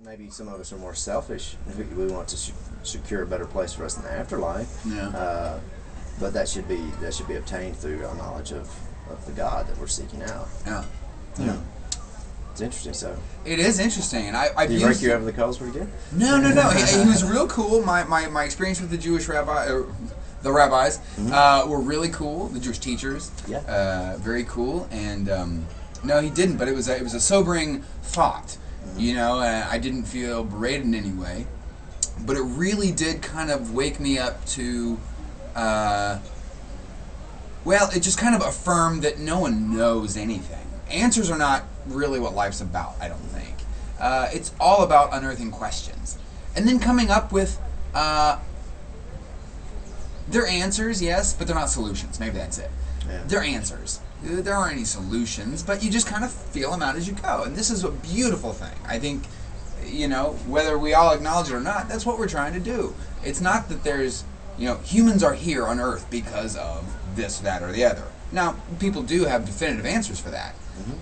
maybe some of us are more selfish. We want to secure a better place for us in the afterlife. Yeah. But that should be obtained through our knowledge of the God that we're seeking out. Yeah. Yeah. It's interesting. So it is interesting, and I've did he rake you over the coals pretty good? No. He was real cool. My experience with the Jewish the rabbis were really cool. The Jewish teachers, very cool. And no, he didn't. But it was a sobering thought. You know, I didn't feel berated in any way, but it really did kind of wake me up to. Well, it just kind of affirmed that no one knows anything. Answers are not really what life's about, I don't think. It's all about unearthing questions. And then coming up with, they're answers, yes, but they're not solutions. Maybe that's it. Yeah. They're answers. There aren't any solutions, but you just kind of feel them out as you go. And this is a beautiful thing. I think, you know, whether we all acknowledge it or not, that's what we're trying to do. It's not that there's, you know, humans are here on Earth because of this, that, or the other. Now, people do have definitive answers for that,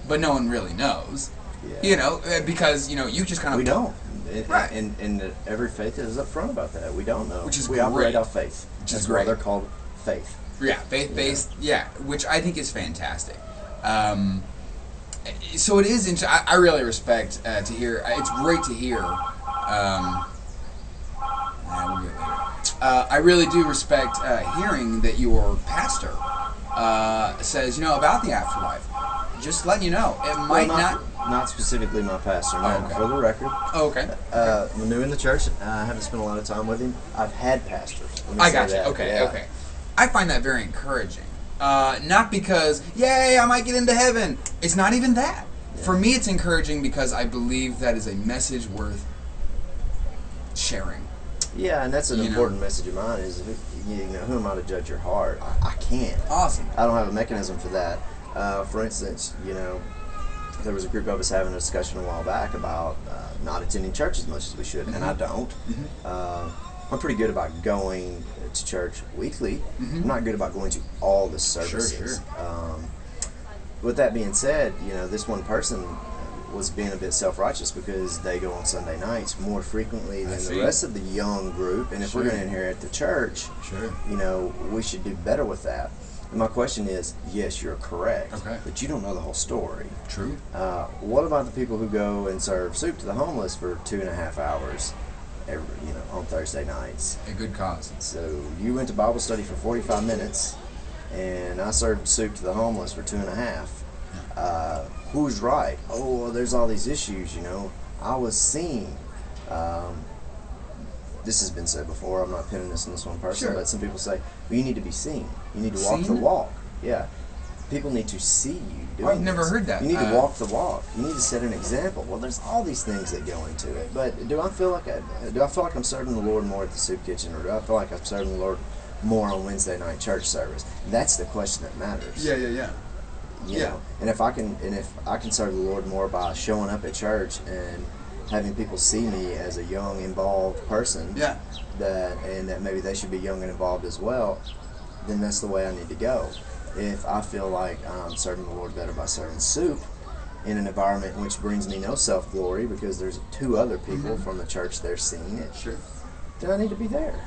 but no one really knows. Yeah. You know, because, you know, you just kind of... We don't. Right. And every faith is upfront about that. We don't know. Which is we great. operate off faith. Which is why great. they're called faith. Yeah, faith-based, which I think is fantastic. So it is interesting. I really respect to hear. It's great to hear. I really do respect hearing that your pastor says, you know, about the afterlife. Just letting you know, it might not specifically my pastor. No, okay. For the record. Oh, okay. I'm new in the church. I haven't spent a lot of time with him. I've had pastors. I got you. Okay. I find that very encouraging. Not because, yay, I might get into heaven. It's not even that. Yeah. For me, it's encouraging because I believe that is a message worth sharing. Yeah, and that's an important message of mine is, you know, who am I to judge your heart? I can't. Awesome. I don't have a mechanism for that. For instance, you know, there was a group of us having a discussion a while back about not attending church as much as we should, and I don't. I'm pretty good about going to church weekly. I'm not good about going to all the services. Sure. With that being said, you know, this one person was being a bit self-righteous because they go on Sunday nights more frequently than the rest of the young group, and if we're going to inherit the church, you know, we should do better with that. And my question is, yes, you're correct, but you don't know the whole story. True. What about the people who go and serve soup to the homeless for 2.5 hours on Thursday nights? A good cause. So you went to Bible study for 45 minutes, and I served soup to the homeless for 2.5. Who's right? Oh, well, there's all these issues, you know. I was seen. This has been said before. I'm not pinning this on this one person, but some people say, well, you need to be seen. You need to walk the walk. Yeah. People need to see you doing I've never heard that. You need to walk the walk. You need to set an example. Well, there's all these things that go into it. But do I feel like I'm serving the Lord more at the soup kitchen, or do I feel like I'm serving the Lord more on Wednesday night church service? That's the question that matters. Yeah. You know, and if I can serve the Lord more by showing up at church and having people see me as a young, involved person, that maybe they should be young and involved as well, then that's the way I need to go. If I feel like I'm serving the Lord better by serving soup in an environment which brings me no self-glory because there's 2 other people from the church there seeing it, then I need to be there.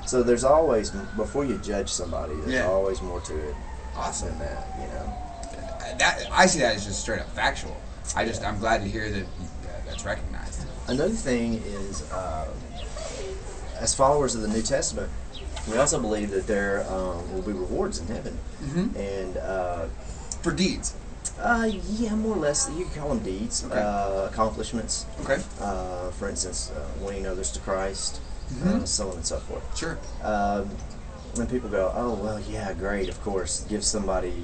So there's always, before you judge somebody, there's always more to it. Awesome. Than that, you know. I see that as just straight up factual. I'm glad to hear that that's recognized. Another thing is, as followers of the New Testament, we also believe that there will be rewards in heaven, and for deeds. Yeah, more or less. You can call them deeds, accomplishments. Okay. For instance, winning others to Christ, so on and so forth. Sure. When people go, oh, well, yeah, great, of course, give somebody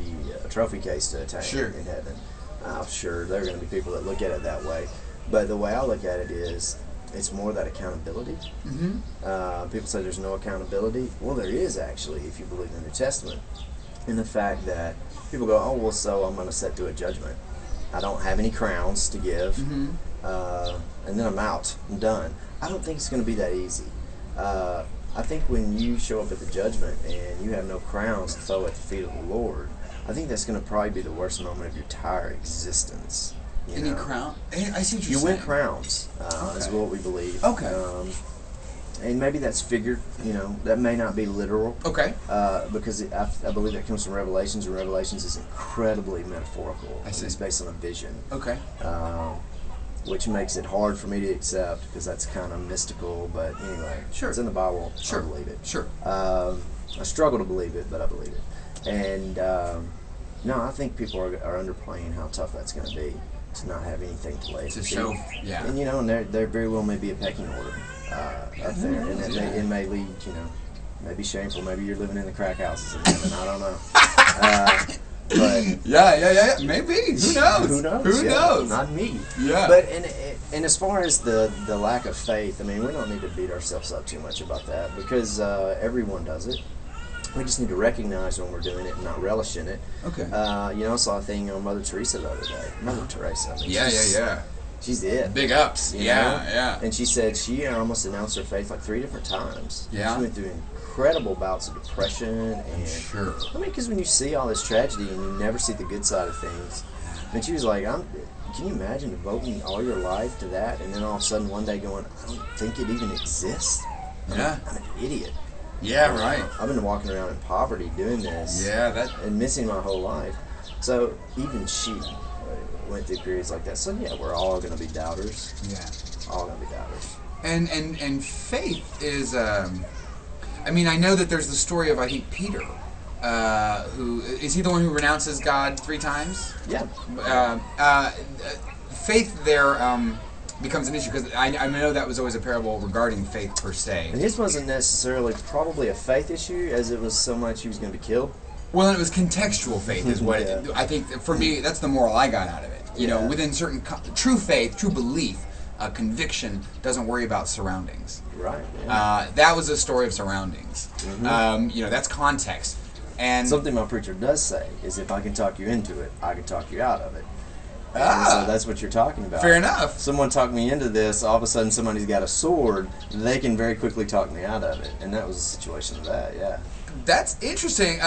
a trophy case to attain in heaven. Sure, there are going to be people that look at it that way. But the way I look at it is, it's more that accountability. People say there's no accountability. Well, there is, actually, if you believe in the New Testament. In the fact that people go, oh, well, so I'm going to set to a judgment. I don't have any crowns to give, and then I'm out. I'm done. I don't think it's going to be that easy. I think when you show up at the judgment and you have no crowns to throw at the feet of the Lord, I think that's going to probably be the worst moment of your entire existence. Any crown? I see what you're saying. You win crowns, is what we believe. Okay. And maybe that's figured, that may not be literal. Okay. Because I believe that comes from Revelations, and Revelations is incredibly metaphorical. I see. It's based on a vision. Okay. Which makes it hard for me to accept because that's kind of mystical, but anyway. Sure. It's in the Bible. Sure. I believe it. Sure. I struggle to believe it, but I believe it. And no, I think people are underplaying how tough that's going to be to not have anything to lay. To show, yeah. And and there very well may be a pecking order up there, and it may lead, maybe shameful. Maybe you're living in the crack houses in heaven. I don't know. But yeah. Maybe. Who knows? Who knows? Who knows? Not me. Yeah. But and as far as the lack of faith, I mean, we don't need to beat ourselves up too much about that because everyone does it. We just need to recognize when we're doing it and not relish in it. Okay. I saw a thing on Mother Teresa the other day. Mother Teresa. I mean, yeah. She's it. Big ups. Yeah. And she said she almost announced her faith like 3 different times. Yeah. She went through incredible bouts of depression and. Sure. I mean, because when you see all this tragedy and you never see the good side of things, and she was like, can you imagine devoting all your life to that, and then all of a sudden one day going, I don't think it even exists. I'm an idiot. Yeah, right. I've been walking around in poverty doing this. Yeah, and missing my whole life. So even she went through periods like that. So yeah, we're all going to be doubters. Yeah, all going to be doubters. And faith is. I mean, I know that there's the story of Peter. Who is he the one who renounces God 3 times? Yeah. Faith there becomes an issue because I know that was always a parable regarding faith per se. And his wasn't necessarily probably a faith issue as it was so much he was going to be killed. Well, and it was contextual faith is what I think for me that's the moral I got out of it. You know, within certain true faith, true belief, conviction doesn't worry about surroundings. Right. Yeah. That was a story of surroundings. Mm-hmm. That's context. And something my preacher does say is if I can talk you into it, I can talk you out of it. So that's what you're talking about. Fair enough. Someone talked me into this, all of a sudden somebody's got a sword, they can very quickly talk me out of it. And that was a situation of that, yeah. That's interesting.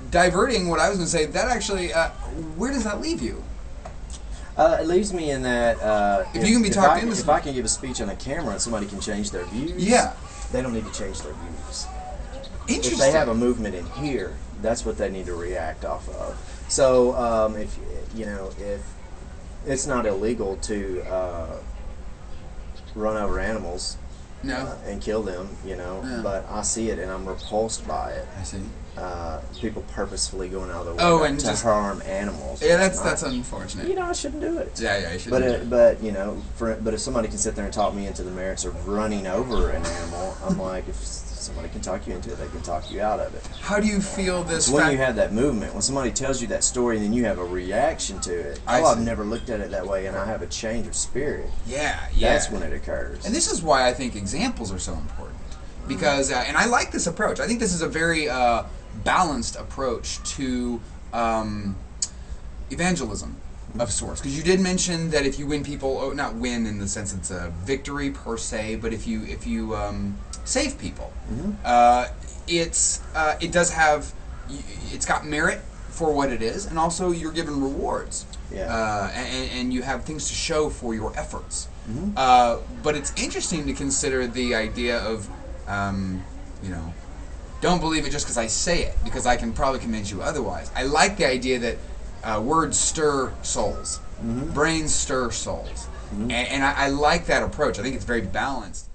Diverting what I was going to say, that actually, where does that leave you? It leaves me in that if you can be talked into if I can give a speech on a camera and somebody can change their views, they don't need to change their views. Interesting. If they have a movement in here, that's what they need to react off of. So if it's not illegal to run over animals and kill them, but I see it and I'm repulsed by it. I see. People purposefully going out of their way to harm animals. Yeah, that's unfortunate. I shouldn't do it. Yeah, I shouldn't. But if somebody can sit there and talk me into the merits of running over an animal, I'm like, if somebody can talk you into it, they can talk you out of it. How do you feel this? When you have that movement, when somebody tells you that story and then you have a reaction to it, I've never looked at it that way, and I have a change of spirit. Yeah. That's when it occurs. And this is why I think examples are so important, because and I like this approach. I think this is a very balanced approach to evangelism of sorts, because you did mention that if you win people, not win in the sense it's a victory per se, but if you save people, it does have, it's got merit for what it is, and also you're given rewards, and you have things to show for your efforts. But it's interesting to consider the idea of don't believe it just because I say it, because I can probably convince you otherwise. I like the idea that words stir souls, brains stir souls, and I like that approach. I think it's very balanced.